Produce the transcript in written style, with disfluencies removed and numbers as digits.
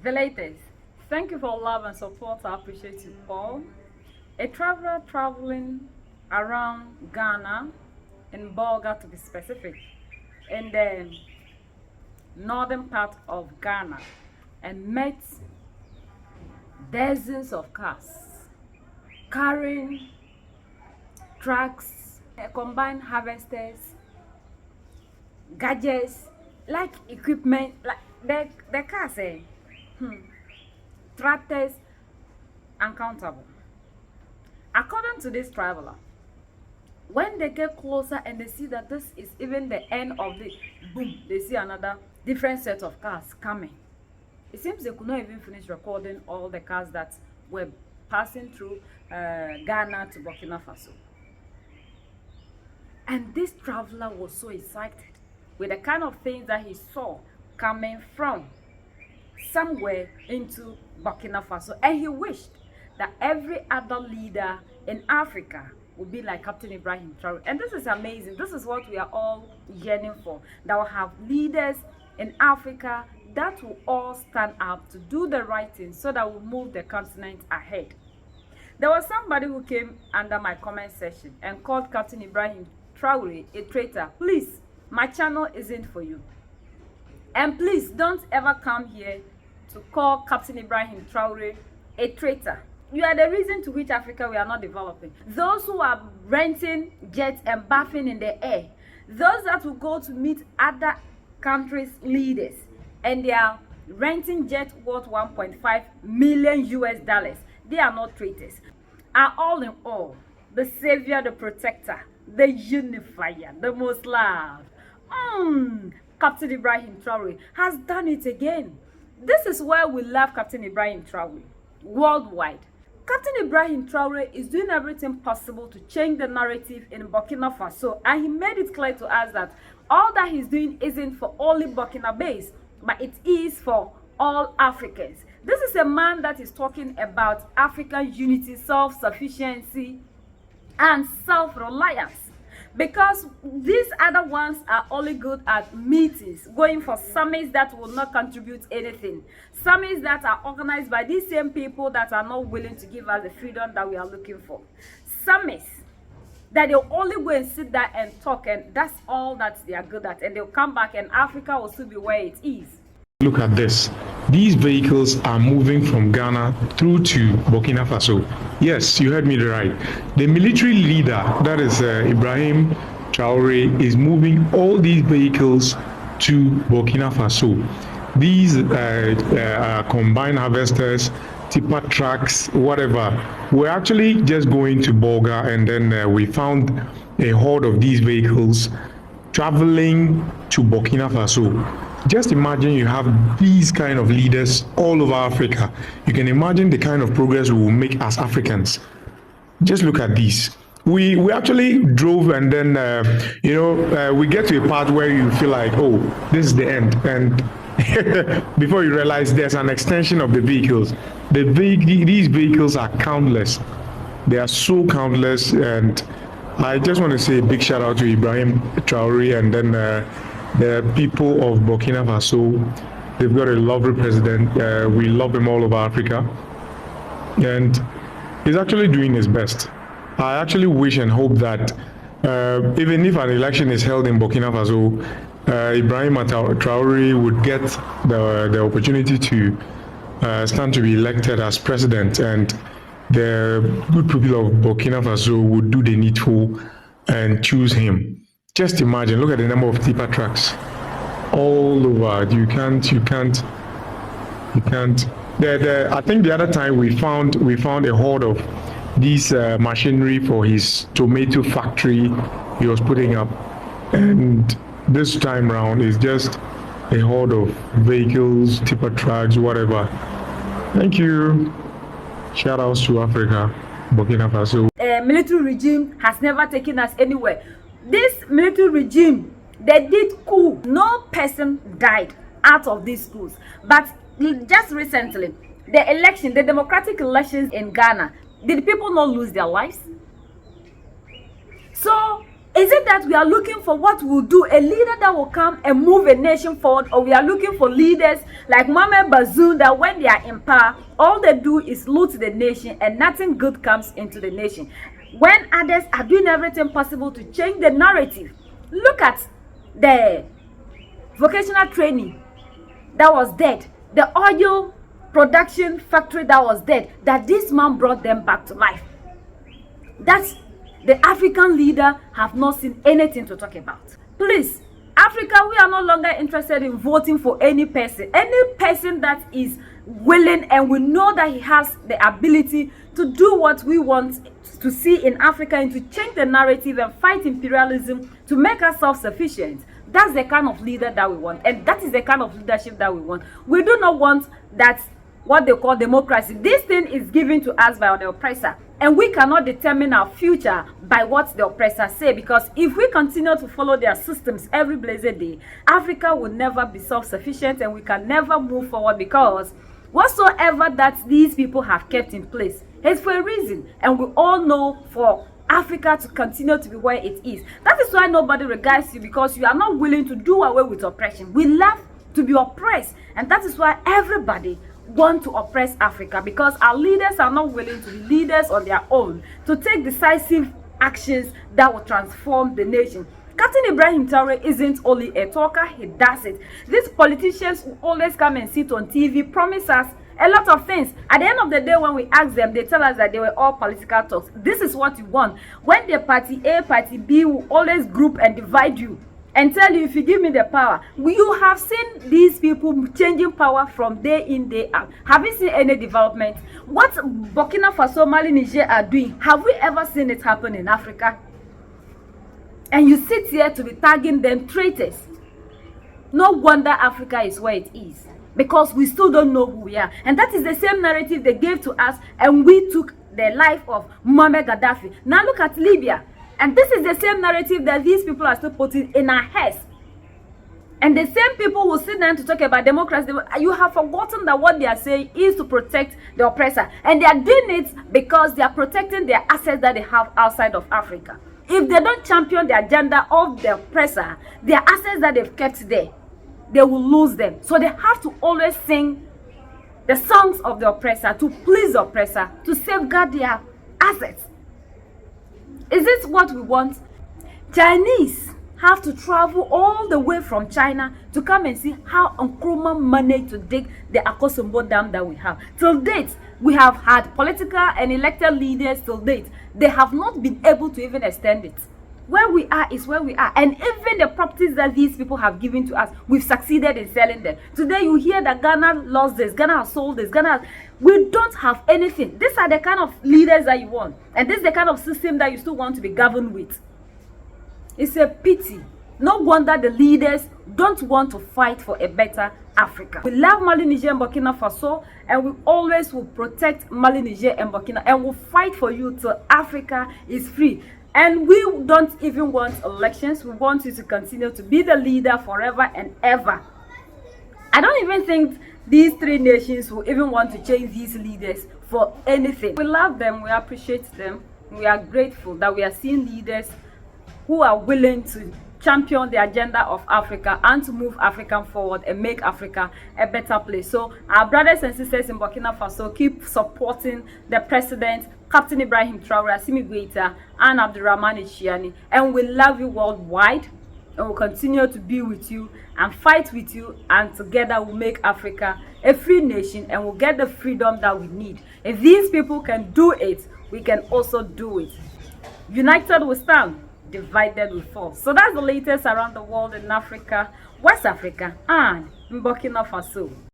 The latest. Thank you for love and support. I appreciate you all. A traveler traveling around Ghana, in Bolga to be specific, in the northern part of Ghana, and met dozens of cars carrying trucks, combined harvesters, gadgets, like equipment, like the cars, tractors, uncountable. According to this traveler, when they get closer and they see that this is even the end of the boom, they see another different set of cars coming. It seems they could not even finish recording all the cars that were passing through Ghana to Burkina Faso. And this traveler was so excited with the kind of things that he saw coming from somewhere into Burkina Faso, and he wished that every other leader in Africa would be like Captain Ibrahim Traore. And this is amazing. This is what we are all yearning for, that will have leaders in Africa that will all stand up to do the right thing so that we'll move the continent ahead. There was somebody who came under my comment section and called Captain Ibrahim Traore a traitor. Please, my channel isn't for you. And please don't ever come here to call Captain Ibrahim Traore a traitor. You are the reason to which Africa we are not developing. Those who are renting jets and bathing in the air, those that will go to meet other countries' leaders and they are renting jet worth 1.5 million US dollars, they are not traitors. Are all in all, the savior, the protector, the unifier, the most loved. Captain Ibrahim Traore has done it again. This is why we love Captain Ibrahim Traore worldwide. Captain Ibrahim Traore is doing everything possible to change the narrative in Burkina Faso, and he made it clear to us that all that he's doing isn't for only Burkinabés, but it is for all Africans. This is a man that is talking about African unity, self-sufficiency, and self-reliance. Because these other ones are only good at meetings, going for summits that will not contribute anything. Summits that are organized by these same people that are not willing to give us the freedom that we are looking for. Summits that they'll only go and sit there and talk, and that's all that they are good at. And they'll come back and Africa will still be where it is. Look at this. These vehicles are moving from Ghana through to Burkina Faso. Yes, you heard me right. The military leader, that is Ibrahim Traore, is moving all these vehicles to Burkina Faso. These combined harvesters, tipper trucks, whatever. We're actually just going to Bolga, and then we found a horde of these vehicles traveling to Burkina Faso. Just imagine you have these kind of leaders all over Africa. You can imagine the kind of progress we will make as Africans. Just look at these. We actually drove, and then we get to a part where you feel like, oh, this is the end, and before you realize there's an extension of the vehicles. These vehicles are countless. They are so countless, and I just want to say a big shout out to Ibrahim Traore, and then the people of Burkina Faso. They've got a lovely president. We love him all over Africa, and he's actually doing his best. I actually wish and hope that even if an election is held in Burkina Faso, Ibrahim Traore would get the opportunity to stand to be elected as president, and the good people of Burkina Faso would do the needful and choose him. Just imagine, look at the number of tipper trucks all over. You can't. I think the other time we found a horde of these machinery for his tomato factory he was putting up, and this time round is just a horde of vehicles, tipper trucks, whatever. Thank you. Shout outs to Africa, Burkina Faso. Military regime has never taken us anywhere. This military regime, they did coup. No person died out of these coups. But just recently, the democratic elections in Ghana, did people not lose their lives? So Is it that we are looking for what will do, a leader that will come and move a nation forward, or we are looking for leaders like Mohamed Bazoum that when they are in power, all they do is loot the nation and nothing good comes into the nation, when others are doing everything possible to change the narrative? Look at the vocational training that was dead, the oil production factory that was dead, that this man brought them back to life. That's the African leader have not seen anything to talk about. Please, Africa, we are no longer interested in voting for any person. Any person that is willing and we know that he has the ability to do what we want to see in Africa and to change the narrative and fight imperialism to make us self-sufficient. That's the kind of leader that we want, and that is the kind of leadership that we want. We do not want that, what they call democracy. This thing is given to us by the oppressor, and we cannot determine our future by what the oppressor say, because if we continue to follow their systems every blessed day, Africa will never be self-sufficient and we can never move forward, because whatsoever that these people have kept in place is for a reason, and we all know for Africa to continue to be where it is. That is why nobody regards you, because you are not willing to do away with oppression. We love to be oppressed, and that is why everybody want to oppress Africa, because our leaders are not willing to be leaders on their own, to take decisive actions that will transform the nation. Captain Ibrahim Traore isn't only a talker, he does it. These politicians who always come and sit on TV promise us a lot of things. At the end of the day, when we ask them, they tell us that they were all political talks. This is what you want. When the party A, party B will always group and divide you and tell you, if you give me the power. You have seen these people changing power from day in, day out. Have you seen any development? What Burkina Faso, Mali, Niger are doing, have we ever seen it happen in Africa? And you sit here to be tagging them traitors. No wonder Africa is where it is, because we still don't know who we are. And that is the same narrative they gave to us, and we took the life of Muammar Gaddafi. Now look at Libya. And this is the same narrative that these people are still putting in our heads. And the same people who sit down to talk about democracy, you have forgotten that what they are saying is to protect the oppressor. And they are doing it because they are protecting their assets that they have outside of Africa. If they don't champion the agenda of the oppressor, their assets that they've kept there, they will lose them. So they have to always sing the songs of the oppressor to please the oppressor, to safeguard their assets. Is this what we want? Chinese have to travel all the way from China to come and see how Nkrumah managed to dig the Akosombo Dam that we have. Till date, we have had political and elected leaders till date. They have not been able to even extend it. Where we are is where we are. And even the properties that these people have given to us, we've succeeded in selling them. Today you hear that Ghana lost this, Ghana has sold this, we don't have anything. These are the kind of leaders that you want. And this is the kind of system that you still want to be governed with. It's a pity. No wonder the leaders don't want to fight for a better Africa. We love Mali, Niger, and Burkina Faso, and we always will protect Mali, Niger, and Burkina, and we'll fight for you till Africa is free. And we don't even want elections. We want you to continue to be the leader forever and ever. I don't even think these three nations will even want to change these leaders for anything. We love them. We appreciate them. We are grateful that we are seeing leaders who are willing to champion the agenda of Africa and to move Africa forward and make Africa a better place. So our brothers and sisters in Burkina Faso, keep supporting the president, Captain Ibrahim Traore, Assimi Goita, and Abdurrahman Ishiani. And we love you worldwide, and we'll continue to be with you and fight with you, and together we'll make Africa a free nation, and we'll get the freedom that we need. If these people can do it, we can also do it. United we stand, divided we fall. So that's the latest around the world in Africa, West Africa, and in Burkina Faso.